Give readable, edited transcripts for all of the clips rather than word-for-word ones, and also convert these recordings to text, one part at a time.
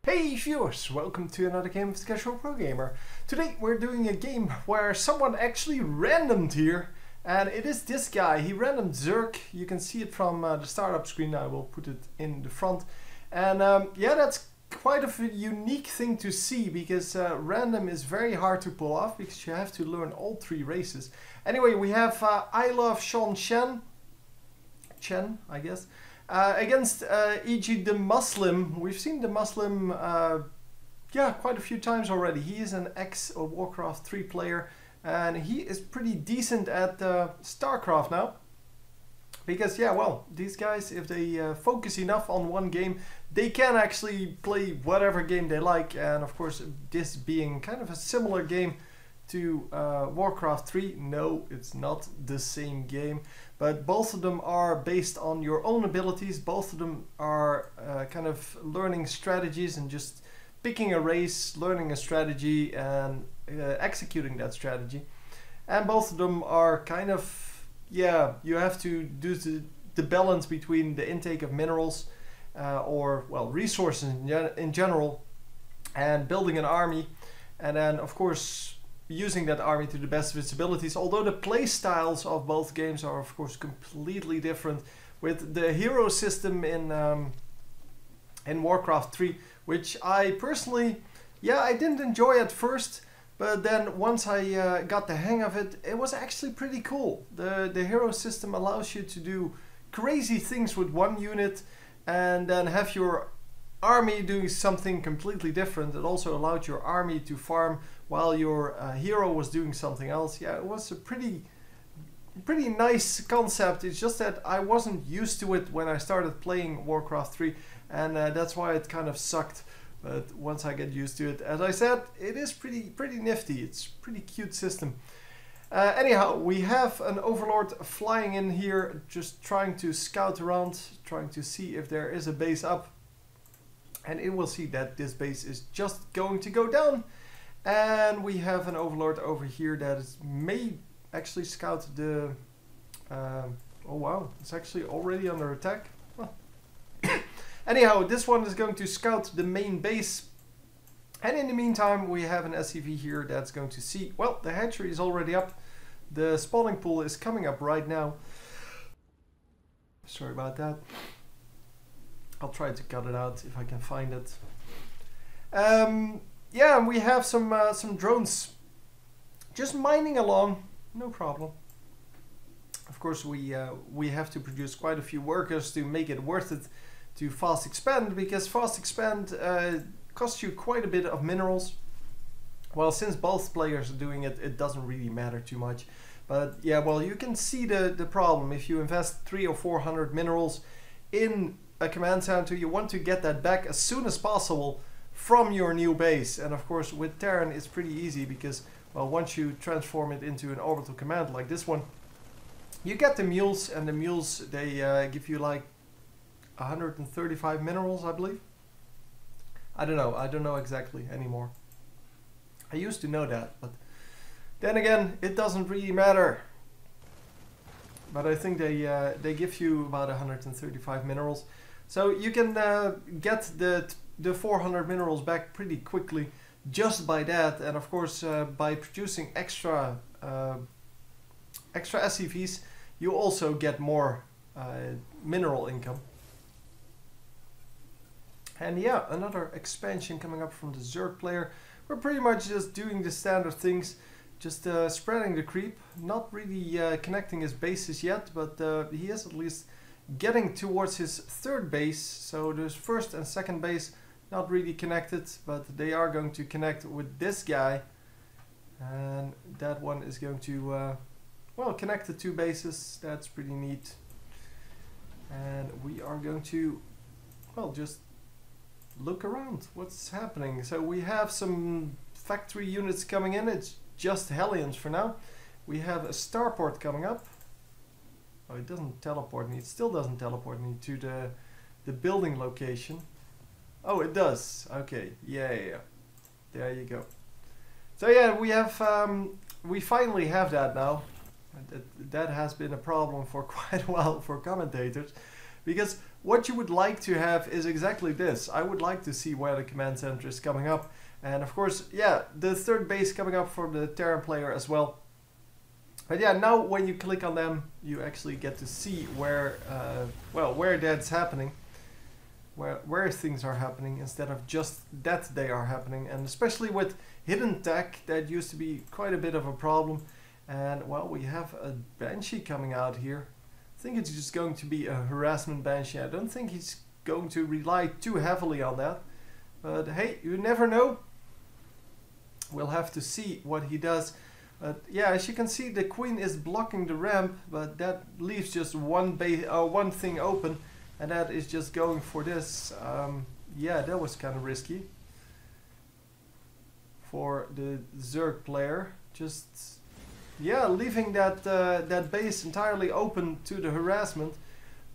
Hey viewers, welcome to another game of CasualProGamer. Today we're doing a game where someone actually randomed here, and it is this guy. He randomed Zerg. You can see it from the startup screen. I will put it in the front. And yeah, that's quite a unique thing to see, because random is very hard to pull off because you have to learn all three races. Anyway, we have ILuvSeanChen, I guess. Against EGDeMuslim. We've seen the Muslim quite a few times already. He is an ex-Warcraft 3 player, and he is pretty decent at Starcraft now. Because yeah, well, these guys, if they focus enough on one game, they can actually play whatever game they like. And of course, this being kind of a similar game to Warcraft 3. No, it's not the same game, but both of them are based on your own abilities. Both of them are kind of learning strategies and just picking a race, learning a strategy, and executing that strategy. And both of them are kind of, yeah, you have to do the balance between the intake of minerals or, well, resources in general, and building an army, and then of course using that army to the best of its abilities. Although the play styles of both games are of course completely different, with the hero system in Warcraft 3, which I personally, yeah, I didn't enjoy at first, but then once I got the hang of it, it was actually pretty cool. The hero system allows you to do crazy things with one unit and then have your army doing something completely different. It also allowed your army to farm while your hero was doing something else. Yeah, it was a pretty nice concept. It's just that I wasn't used to it when I started playing Warcraft 3, and that's why it kind of sucked. But once I get used to it, as I said, it is pretty nifty. It's a pretty cute system. Anyhow, we have an overlord flying in here, just trying to scout around, trying to see if there is a base up. And it will see that this base is just going to go down. And we have an overlord over here that may actually scout the... oh wow, it's actually already under attack. Well. Anyhow, this one is going to scout the main base. And in the meantime, we have an SCV here that's going to see... Well, the hatchery is already up. The spawning pool is coming up right now. Sorry about that. I'll try to cut it out if I can find it. Yeah, we have some drones just mining along, no problem. Of course, we have to produce quite a few workers to make it worth it to fast expand, because fast expand costs you quite a bit of minerals. Well, since both players are doing it, it doesn't really matter too much. But yeah, well, you can see the problem. If you invest 300 or 400 minerals in a command center, you want to get that back as soon as possible from your new base. And of course with Terran it's pretty easy, because, well, once you transform it into an orbital command like this one, you get the mules, and the mules, they give you like 135 minerals, I believe. I don't know exactly anymore. I used to know that, but then again, it doesn't really matter. But I think they give you about 135 minerals. So you can get the 400 minerals back pretty quickly just by that. And of course, by producing extra SCVs, you also get more mineral income. And yeah, another expansion coming up from the Zerg player. We're pretty much just doing the standard things, just spreading the creep, not really connecting his bases yet, but he is at least getting towards his third base. So there's first and second base not really connected, but they are going to connect with this guy, and that one is going to well, connect the two bases. That's pretty neat. And we are going to, well, just look around what's happening. So we have some factory units coming in. It's just Hellions for now. We have a starport coming up. Oh, it doesn't teleport me. It still doesn't teleport me to the building location. Oh, it does. Okay. Yeah. There you go. So yeah, we have we finally have that now. That has been a problem for quite a while for commentators, because what you would like to have is exactly this. I would like to see where the command center is coming up. And of course, yeah, the third base coming up for the Terran player as well. But yeah, now when you click on them, you actually get to see where, well, where that's happening. Where things are happening instead of just that they are happening. And especially with hidden tech, that used to be quite a bit of a problem. And well, we have a Banshee coming out here. I think it's just going to be a harassment Banshee. I don't think he's going to rely too heavily on that. But hey, you never know. We'll have to see what he does. But yeah, as you can see, the Queen is blocking the ramp, but that leaves just one thing open, and that is just going for this. Yeah, that was kind of risky for the Zerg player. Just yeah, leaving that that base entirely open to the harassment,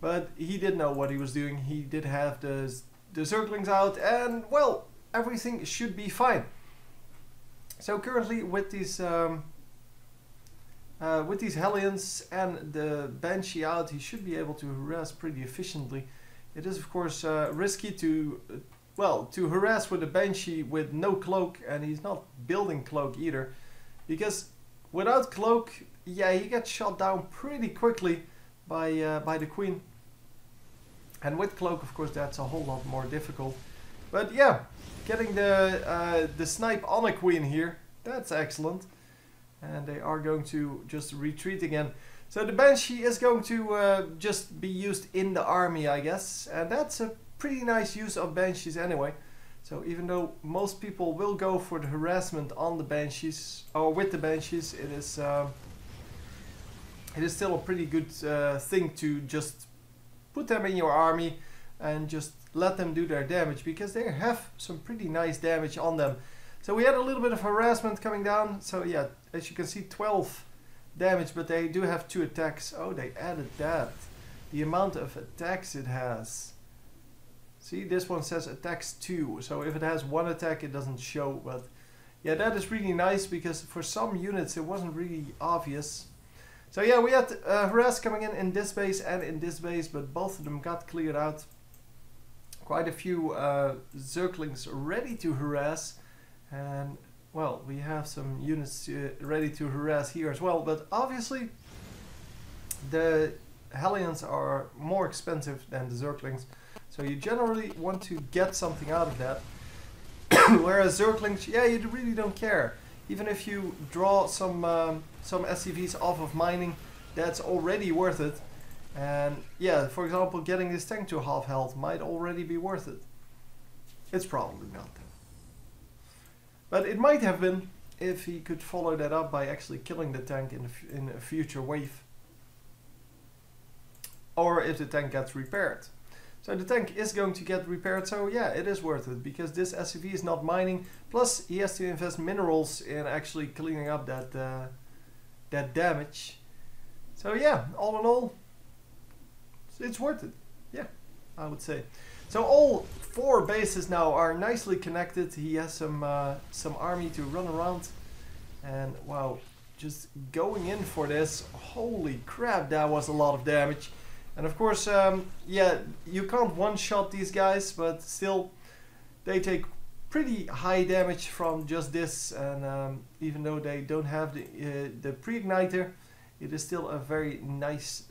but he did know what he was doing. He did have the Zerglings out, and well, everything should be fine. So currently with these Hellions and the Banshee out, he should be able to harass pretty efficiently. It is of course risky to, well, to harass with a Banshee with no cloak, and he's not building cloak either, because without cloak, yeah, he gets shot down pretty quickly by the Queen. And with cloak, of course, that's a whole lot more difficult. But yeah, getting the snipe on a Queen here, that's excellent. And they are going to just retreat again. So the Banshee is going to just be used in the army, I guess. And that's a pretty nice use of Banshees anyway. So even though most people will go for the harassment on the Banshees, or with the Banshees, it is still a pretty good thing to just put them in your army and just let them do their damage, because they have some pretty nice damage on them. So we had a little bit of harassment coming down. So yeah, as you can see, 12 damage, but they do have 2 attacks. Oh, they added that. The amount of attacks it has. See, this one says attacks 2. So if it has 1 attack, it doesn't show. But yeah, that is really nice, because for some units it wasn't really obvious. So yeah, we had harass coming in this base and in this base, but both of them got cleared out. Quite a few Zerglings ready to harass. And well, we have some units ready to harass here as well, but obviously the Hellions are more expensive than the Zerglings, so you generally want to get something out of that. Whereas Zerglings, yeah, you really don't care. Even if you draw some SCVs off of mining, that's already worth it. And yeah, for example, getting this tank to half health might already be worth it. It's probably not though. But it might have been if he could follow that up by actually killing the tank in a future wave. Or if the tank gets repaired. So the tank is going to get repaired, so yeah, it is worth it, because this SCV is not mining, plus he has to invest minerals in actually cleaning up that damage. So yeah, all in all, it's worth it. Yeah, I would say. So all 4 bases now are nicely connected. He has some army to run around, and wow, just going in for this. Holy crap, that was a lot of damage. And of course, yeah, you can't one-shot these guys, but still, they take pretty high damage from just this. And even though they don't have the pre-igniter, it is still a very nice,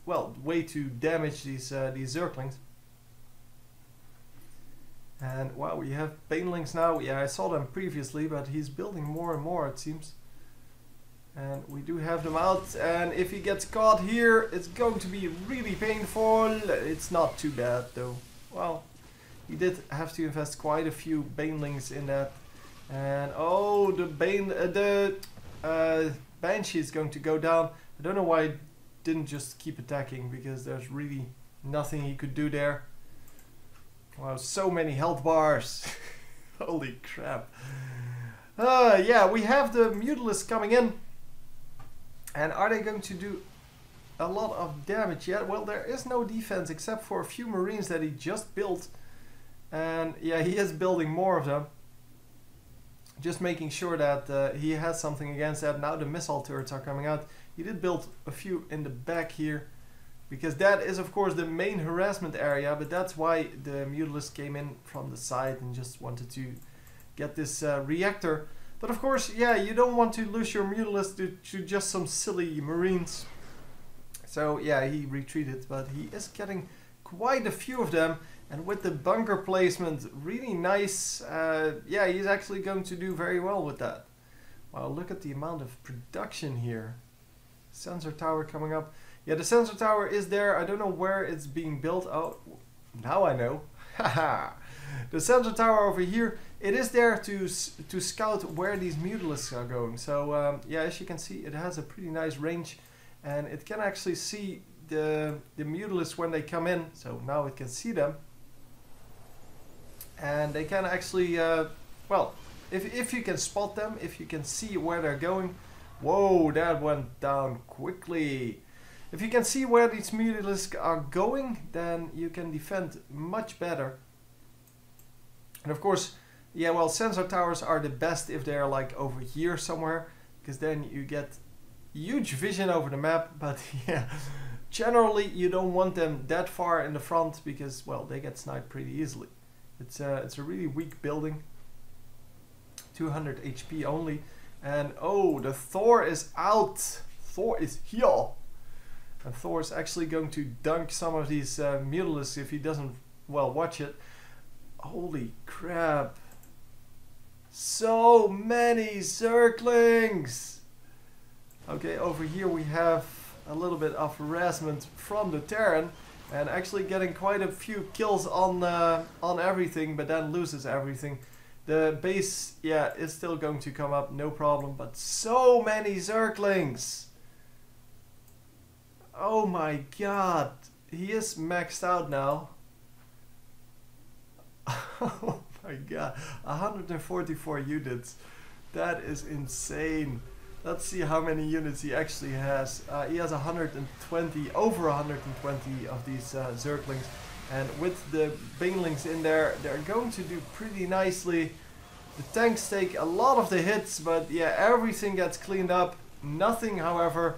well, way to damage these Zerglings. And wow, we have Banelings now. Yeah, I saw them previously, but he's building more and more, it seems. And we do have them out, and if he gets caught here, it's going to be really painful. It's not too bad though. Well, he did have to invest quite a few Banelings in that. And oh, the Banshee is going to go down. I don't know why he didn't just keep attacking, because there's really nothing he could do there. Wow, so many health bars. Holy crap. Yeah, we have the Mutalisks coming in. And are they going to do a lot of damage yet? Well, there is no defense except for a few Marines that he just built. And yeah, he is building more of them. Just making sure that he has something against that. Now the missile turrets are coming out. He did build a few in the back here. because that is of course the main harassment area, but that's why the Mutalisk came in from the side and just wanted to get this reactor. But of course, yeah, you don't want to lose your Mutalisk to just some silly Marines. So yeah, he retreated, but he is getting quite a few of them, and with the bunker placement, really nice. Yeah, he's actually going to do very well with that. Wow, look at the amount of production here. Sensor tower coming up. Yeah, the sensor tower is there. I don't know where it's being built. Oh, now I know. Haha. The sensor tower over here, it is there to scout where these Mutalisks are going. So yeah, as you can see, it has a pretty nice range, and it can actually see the Mutalisks when they come in. So now it can see them, and they can actually, well, if you can spot them, if you can see where they're going. Whoa, that went down quickly. If you can see where these Mutalisks are going, then you can defend much better. And of course, yeah, well, sensor towers are the best if they're like over here somewhere, because then you get huge vision over the map. But yeah, generally you don't want them that far in the front, because, well, they get sniped pretty easily. It's a really weak building. 200 HP only. And oh, the Thor is out. Thor is here. And Thor is actually going to dunk some of these Mutalisks if he doesn't, well, watch it. Holy crap. So many Zerglings. Okay, over here we have a little bit of harassment from the Terran, and actually getting quite a few kills on everything, but then loses everything. The base, yeah, is still going to come up, no problem, but so many Zerglings. Oh my god, he is maxed out now. Oh my god, 144 units. That is insane. Let's see how many units he actually has. He has 120, over 120 of these Zerglings. And with the Banelings in there, they're going to do pretty nicely. The tanks take a lot of the hits, but yeah, everything gets cleaned up. Nothing, however,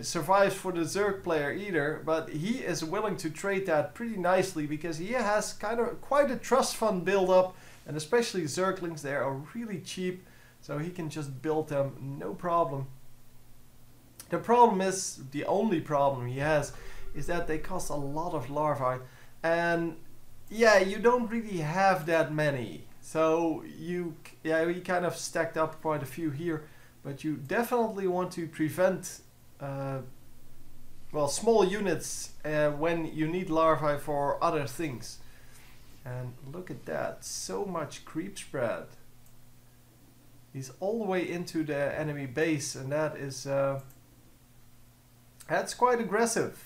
survives for the Zerg player either, but he is willing to trade that pretty nicely, because he has quite a trust fund build up, and especially Zerglings, they are really cheap, so he can just build them no problem. The problem is, the only problem he has, is that they cost a lot of larvae, and yeah, you don't really have that many. So you kind of stacked up quite a few here, but you definitely want to prevent well, small units when you need larvae for other things. And look at that, so much creep spread. He's all the way into the enemy base, and that is that's quite aggressive.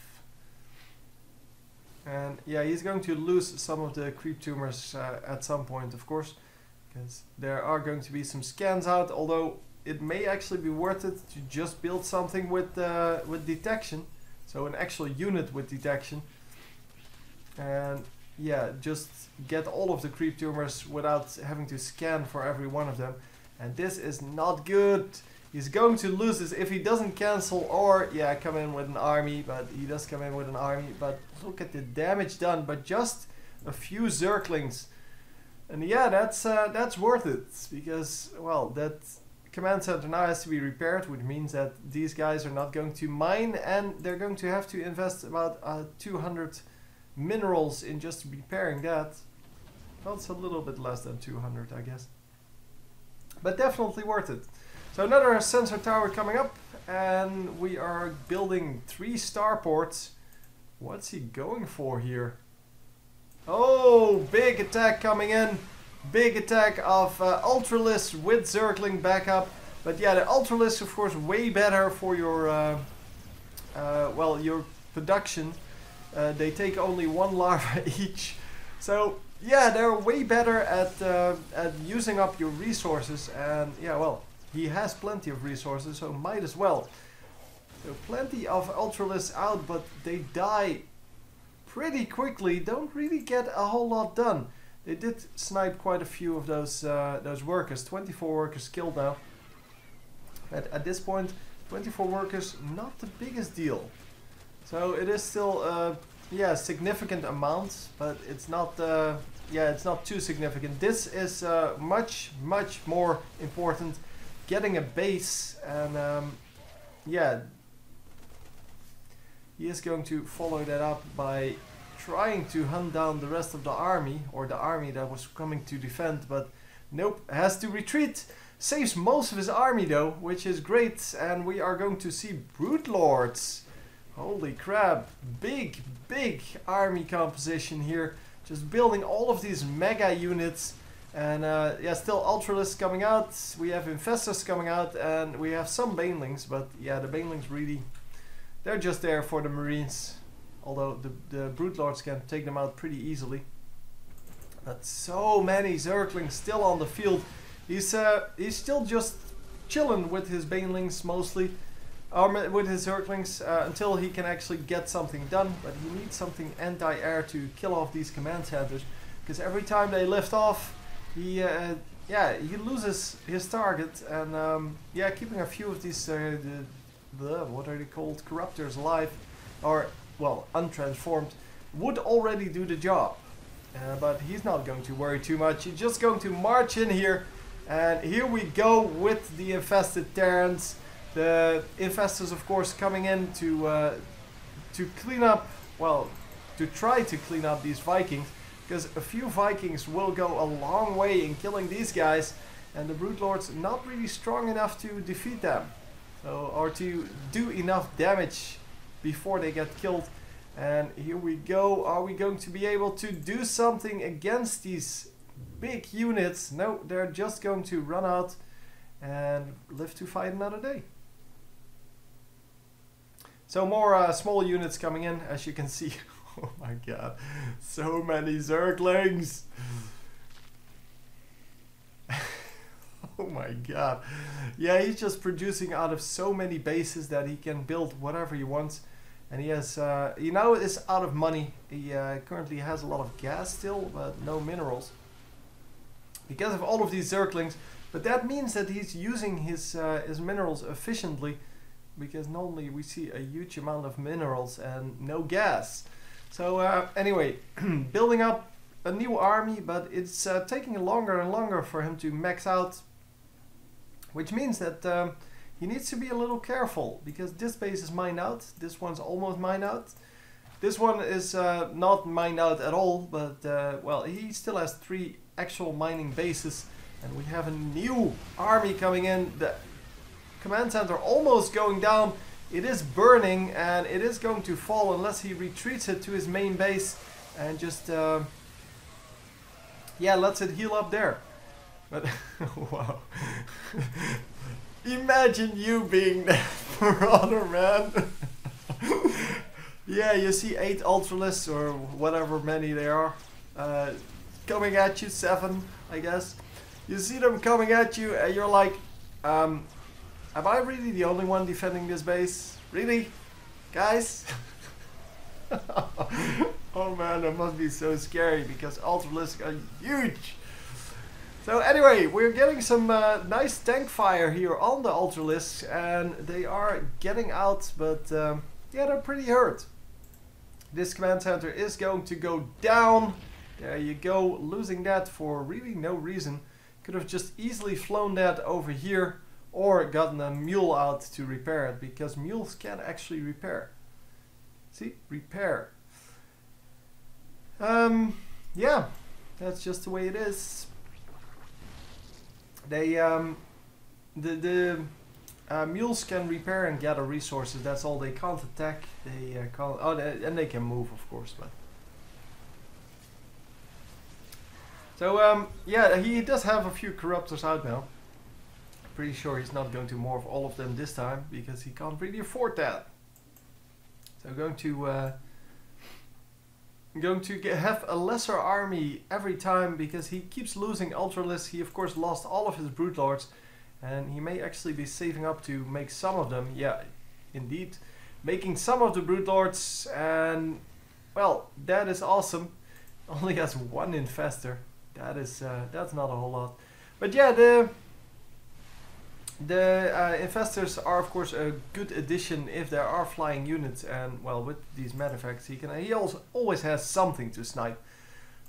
And yeah, he's going to lose some of the creep tumors at some point, of course, because there are going to be some scans out, although it may actually be worth it to just build something with detection, so an actual unit with detection, and yeah, just get all of the creep tumors without having to scan for every one of them. And this is not good. He's going to lose this if he doesn't cancel, or yeah, come in with an army, but he does come in with an army. But look at the damage done, but just a few Zerglings. And yeah, that's worth it, because, well, that command center now has to be repaired, which means that these guys are not going to mine, and they're going to have to invest about 200 minerals in just repairing that. Well, it's a little bit less than 200, I guess, but definitely worth it. So another sensor tower coming up, and we are building 3 starports. What's he going for here? Oh, big attack coming in. Big attack of Ultralisk with Zergling backup. But yeah, the Ultralisk, of course, way better for your well, your production. They take only 1 larva each. So yeah, they're way better at using up your resources. And yeah, well, he has plenty of resources, so might as well. So plenty of Ultralisks out, but they die pretty quickly. Don't really get a whole lot done. They did snipe quite a few of those workers. 24 workers killed now. At this point, 24 workers, not the biggest deal. So it is still yeah, significant amount, but it's not yeah, it's not too significant. This is much more important, getting a base. And yeah, he is going to follow that up by trying to hunt down the rest of the army, or the army that was coming to defend, but nope, has to retreat. Saves most of his army though, which is great, and we are going to see Brood Lords. Holy crap, big army composition here, just building all of these mega units. And yeah, still Ultralists coming out, we have Infestors coming out, and we have some Banelings, but yeah, the Banelings really, they're just there for the Marines. Although the Brood Lords can take them out pretty easily. But so many Zerglings still on the field. He's still just chilling with his Banelings mostly, or with his Zerglings, until he can actually get something done. But he needs something anti-air to kill off these command centers, because every time they lift off, he yeah, he loses his target. And yeah, keeping a few of these what are they called, corruptors alive, or well, untransformed, would already do the job. But he's not going to worry too much. He's just going to march in here. And here we go with the infested Terrans. The infestors, of course, coming in to clean up, well, to try to clean up these Vikings. Because a few Vikings will go a long way in killing these guys. And the Brood Lords not really strong enough to defeat them. So, or to do enough damage before they get killed. And here we go. Are we going to be able to do something against these big units? No, they're just going to run out and live to fight another day. So more small units coming in, as you can see. Oh my god, so many Zerglings. Oh my god. Yeah, he's just producing out of so many bases that he can build whatever he wants. And he has, he now is out of money. He currently has a lot of gas still, but no minerals. Because of all of these Zerglings. But that means that he's using his minerals efficiently. Because normally we see a huge amount of minerals and no gas. So anyway, building up a new army, but it's taking longer and longer for him to max out. Which means that he needs to be a little careful, because this base is mined out. This one's almost mined out. This one is not mined out at all, but well, he still has 3 actual mining bases. And we have a new army coming in. The command center almost going down. It is burning, and it is going to fall unless he retreats it to his main base and just yeah, lets it heal up there. But wow. Imagine you being that brother, man. Yeah, you see 8 Ultralists or whatever many they are coming at you, 7 I guess. You see them coming at you and you're like, am I really the only one defending this base? Really? Guys? Oh man, that must be so scary, because Ultralists are huge. So anyway, we're getting some nice tank fire here on the Ultralists, and they are getting out, but yeah, they're pretty hurt. This command center is going to go down. There you go, losing that for really no reason. Could have just easily flown that over here, or gotten a mule out to repair it, because mules can actually repair. See, repair. Yeah, that's just the way it is. They the mules can repair and gather resources. That's all. They can't attack. They can't. Oh, and they can move, of course. But so yeah, he does have a few corruptors out now. Pretty sure he's not going to morph all of them this time, because he can't really afford that. So going to have a lesser army every time, because he keeps losing Ultralists. He of course lost all of his Brood Lords, and he may actually be saving up to make some of them. Yeah, indeed, making some of the Brood Lords, and well, that is awesome. Only has 1 infestor. That is that's not a whole lot. But yeah, The infestors are of course a good addition if there are flying units, and well, with these medevacts he also always has something to snipe.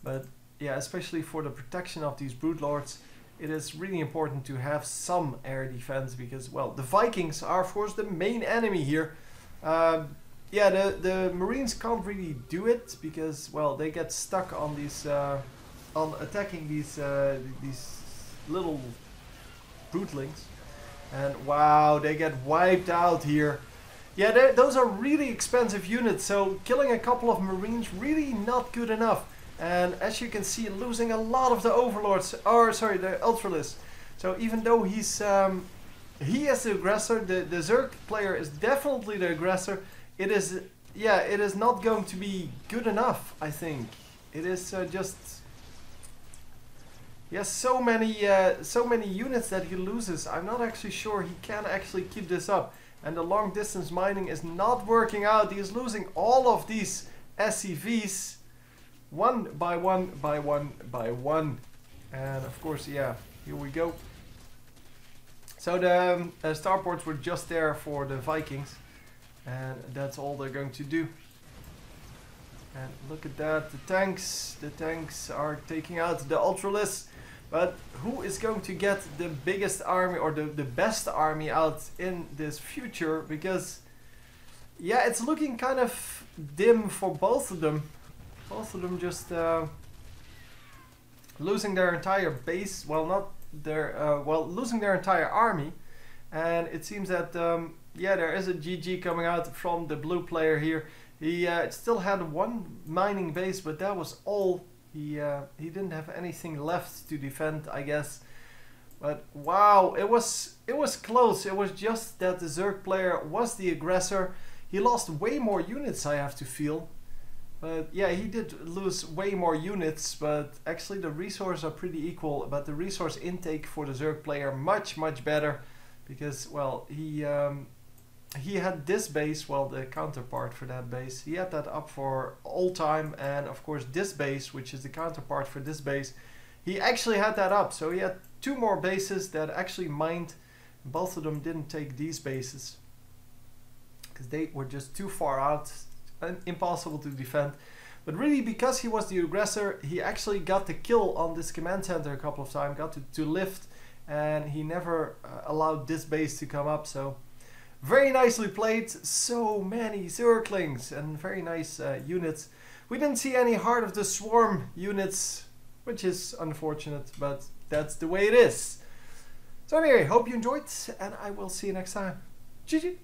But yeah, especially for the protection of these broodlords, it is really important to have some air defense, because well, the Vikings are of course the main enemy here. Yeah, the Marines can't really do it because well, they get stuck on these on attacking these little broodlings. And wow, they get wiped out here. Yeah, those are really expensive units, so killing a couple of Marines really not good enough. And as you can see, losing a lot of the overlords, or sorry, the ultralists. So even though he is the aggressor, the Zerg player is definitely the aggressor. It is, yeah, it is not going to be good enough, I think. It is just... Yes, so many units that he loses. I'm not actually sure he can actually keep this up. And the long distance mining is not working out. He is losing all of these SCVs one by one by one by one. And of course, yeah, here we go. So the starports were just there for the Vikings. And that's all they're going to do. And look at that, the tanks are taking out the ultralists. But who is going to get the biggest army or the best army out in this future? Because yeah, it's looking kind of dim for both of them. Both of them just losing their entire base. Well, not their well, losing their entire army. And it seems that yeah, there is a GG coming out from the blue player here. He still had one mining base, but that was all. He didn't have anything left to defend, I guess. But wow, it was close. It was just that the Zerg player was the aggressor. He lost way more units, I have to feel. But yeah, he did lose way more units, but actually the resources are pretty equal. But the resource intake for the Zerg player much better, because well, he had this base, well, the counterpart for that base, he had that up for all time. And of course this base, which is the counterpart for this base, he actually had that up. So he had two more bases that actually mined. Both of them didn't take these bases because they were just too far out and impossible to defend. But really, because he was the aggressor, he actually got the kill on this command center a couple of times, got to lift, and he never allowed this base to come up. So very nicely played, so many Zerglings and very nice units. We didn't see any Heart of the Swarm units, which is unfortunate, but that's the way it is. So anyway, hope you enjoyed, and I will see you next time. GG!